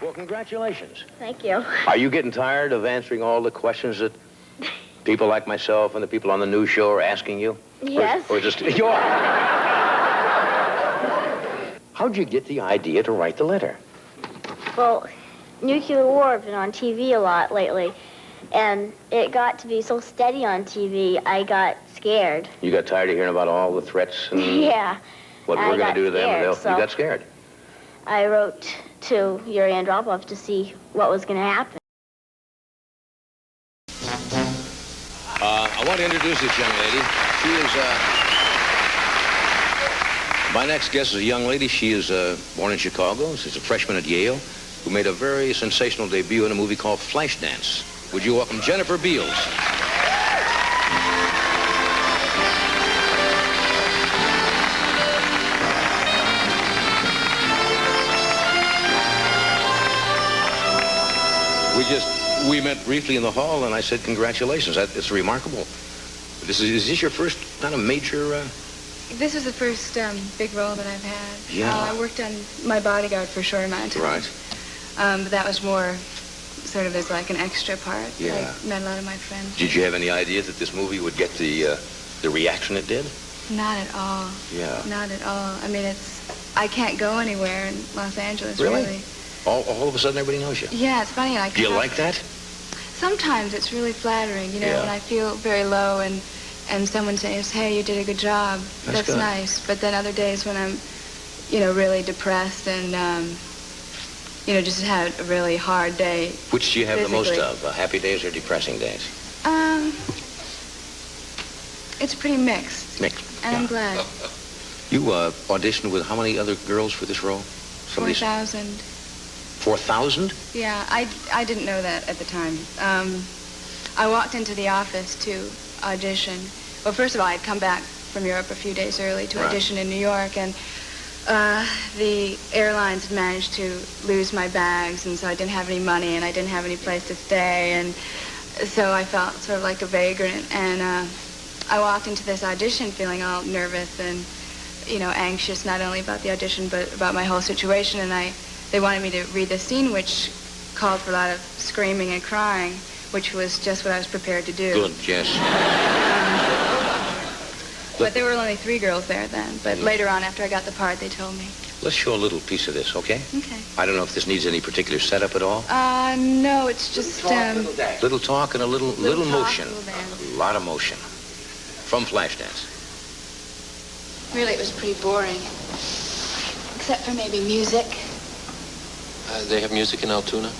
Well, congratulations. Thank you. Are you getting tired of answering all the questions that people like myself and the people on the news show are asking you? Yes. Or just you are? How'd you get the idea to write the letter? Well, nuclear war has been on TV a lot lately, and it got to be so steady on TV, I got scared. You got tired of hearing about all the threats and Yeah. what we're going to do to them? Scared, so you got scared. I wrote to Yuri Andropov to see what was going to happen. I want to introduce this young lady. She is, my next guest is a young lady. She is born in Chicago. She's a freshman at Yale who made a very sensational debut in a movie called Flashdance. Would you welcome Jennifer Beals? We met briefly in the hall, and I said, congratulations. It's remarkable. Is this your first kind of major... This was the first big role that I've had. Yeah. I worked on My Bodyguard for a short amount of time. Right. But that was more sort of as like an extra part. Yeah. I met a lot of my friends. Did you have any idea that this movie would get the reaction it did? Not at all. Yeah. Not at all. I mean, I can't go anywhere in Los Angeles, really. All of a sudden, everybody knows you? Yeah, it's funny. Do you like that? Sometimes it's really flattering, you know, Yeah. when I feel very low and someone says, hey, you did a good job. That's good. nice. But then other days when I'm, you know, really depressed and, you know, just had a really hard day. Which do you have the most physically. of, happy days or depressing days? It's pretty mixed. Mixed. And I'm glad. You auditioned with how many other girls for this role? 4,000. 4,000? Yeah, I didn't know that at the time. I walked into the office to audition. Well, first of all, I'd come back from Europe a few days early to audition in New York, and the airlines had managed to lose my bags, and so I didn't have any money, and I didn't have any place to stay, and so I felt sort of like a vagrant, and I walked into this audition feeling all nervous and, you know, anxious, not only about the audition, but about my whole situation, and they wanted me to read the scene, which called for a lot of screaming and crying, which was just what I was prepared to do. Good, yes. But there were only 3 girls there then. But later on, after I got the part, they told me. Let's show a little piece of this, okay? Okay. I don't know if this needs any particular setup at all. No, it's just... Little talk and a little talk, motion. little dance. A lot of motion. From Flashdance. Really, it was pretty boring. Except for maybe music. They have music in Altoona?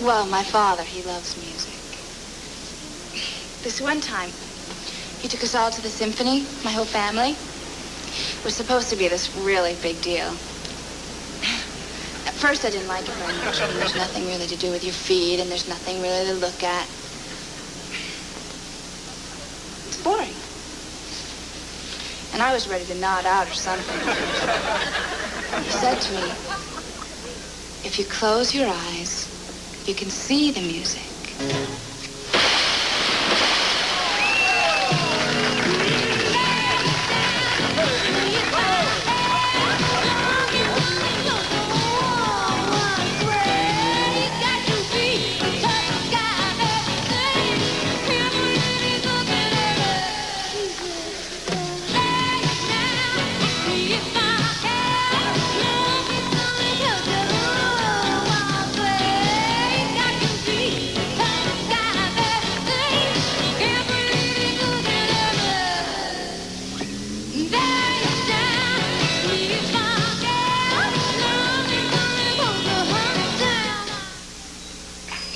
Well, my father, he loves music. This one time, he took us all to the symphony, my whole family. It was supposed to be this really big deal. At first, I didn't like it very much. I mean, there's nothing really to do with your feet, and there's nothing really to look at. It's boring. And I was ready to nod out or something. He said to me, if you close your eyes, you can see the music.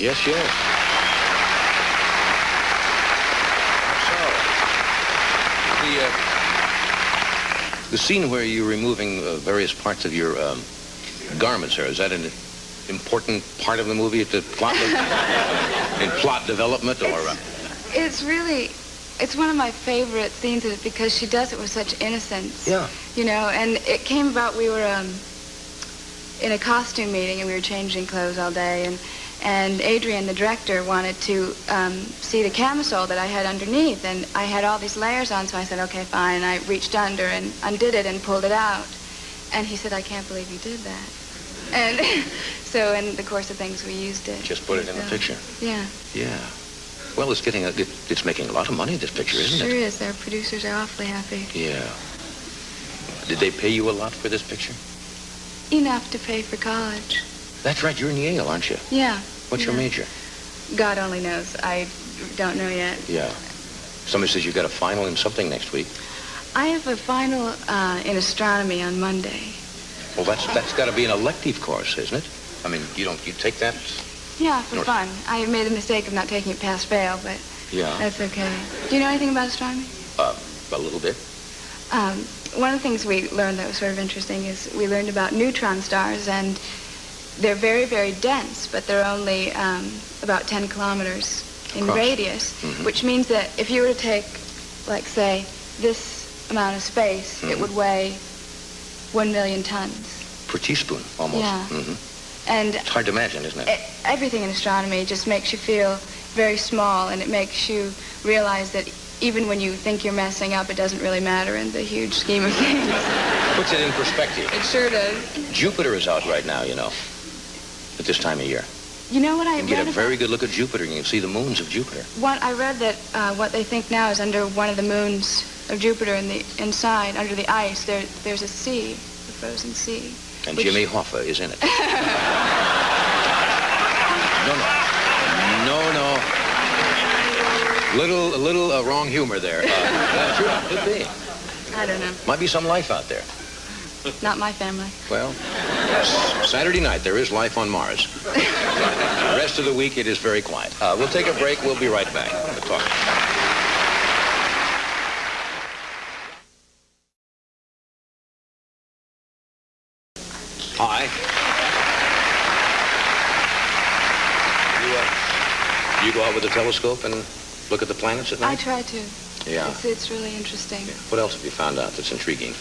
Yes, yes. So, the scene where you're removing various parts of your garments, is that an important part of the movie, the plot, in plot development, or? It's one of my favorite scenes in it because she does it with such innocence. Yeah. You know, and it came about, we were in a costume meeting and we were changing clothes all day, and Adrian, the director, wanted to see the camisole that I had underneath, and I had all these layers on, so I said, okay, fine. And I reached under and undid it and pulled it out. And he said, I can't believe you did that. And So in the course of things, we used it. Just put it in the picture. Yeah. Yeah. Well, it's making a lot of money, this picture, isn't Sure it? is. Our producers are awfully happy. Yeah. Did they pay you a lot for this picture? Enough to pay for college. That's right, you're in Yale, aren't you? Yeah. What's your major? God only knows. I don't know yet. Yeah. Somebody says you got a final in something next week. I have a final in astronomy on Monday. Well, that's got to be an elective course, isn't it? I mean, you take that? Yeah, for fun. I made the mistake of not taking it pass-fail, but Yeah. that's okay. Do you know anything about astronomy? A little bit. One of the things we learned that was sort of interesting is we learned about neutron stars, and they're very, very dense, but they're only about 10 kilometers in Across. radius, which means that if you were to take, like, say, this amount of space, it would weigh 1 million tons. Per teaspoon, almost. Yeah. Mm-hmm. And It's hard to imagine, isn't it? everything in astronomy just makes you feel very small, and it makes you realize that even when you think you're messing up, it doesn't really matter in the huge scheme of things. Puts it in perspective. It sure does. Jupiter is out right now, at this time of year. You know what I You can get read a about? very good look at Jupiter, and you can see the moons of Jupiter. I read that what they think now is under one of the moons of Jupiter inside, under the ice, there's a sea, a frozen sea. And which- Jimmy Hoffa is in it. No. A little wrong humor there. Sure, could be. I don't know. Might be some life out there. Not my family. Well, Saturday night, there is life on Mars. The rest of the week, it is very quiet. We'll take a break. We'll be right back. We'll talk. Hi. You go out with a telescope and look at the planets at I night? try to. Yeah. It's really interesting. What else have you found out that's intriguing?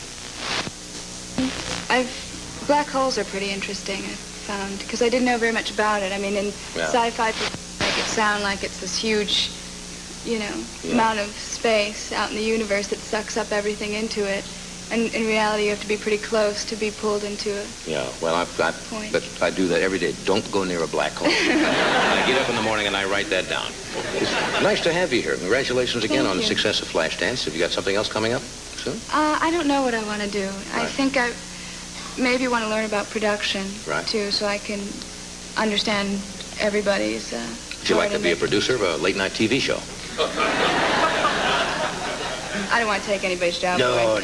Black holes are pretty interesting, I found, because I didn't know very much about it. I mean, in sci-fi, people make it sound like it's this huge, amount of space out in the universe that sucks up everything into it. And in reality, you have to be pretty close to be pulled into it. Yeah, well, I do that every day. Don't go near a black hole. I get up in the morning and I write that down. It's nice to have you here. Congratulations again on the success of Flashdance. Have you got something else coming up soon? I don't know what I want to do. I think I maybe want to learn about production, too, so I can understand everybody's Would you like to be a producer of a late-night TV show? I don't want to take anybody's job. No.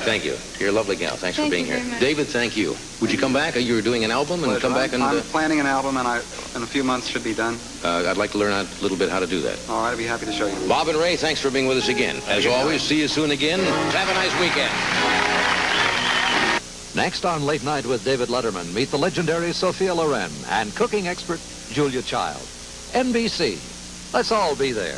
Thank you. You're a lovely gal. Thanks for being here. Very much. David, thank you. Would you come back? You were doing an album and come back and... I'm planning an album, and in a few months should be done. I'd like to learn a little bit how to do that. All right, I'd be happy to show you. Bob and Ray, thanks for being with us again. As always, see you soon again. Have a nice weekend. Next on Late Night with David Letterman, meet the legendary Sophia Loren and cooking expert Julia Child. NBC. Let's all be there.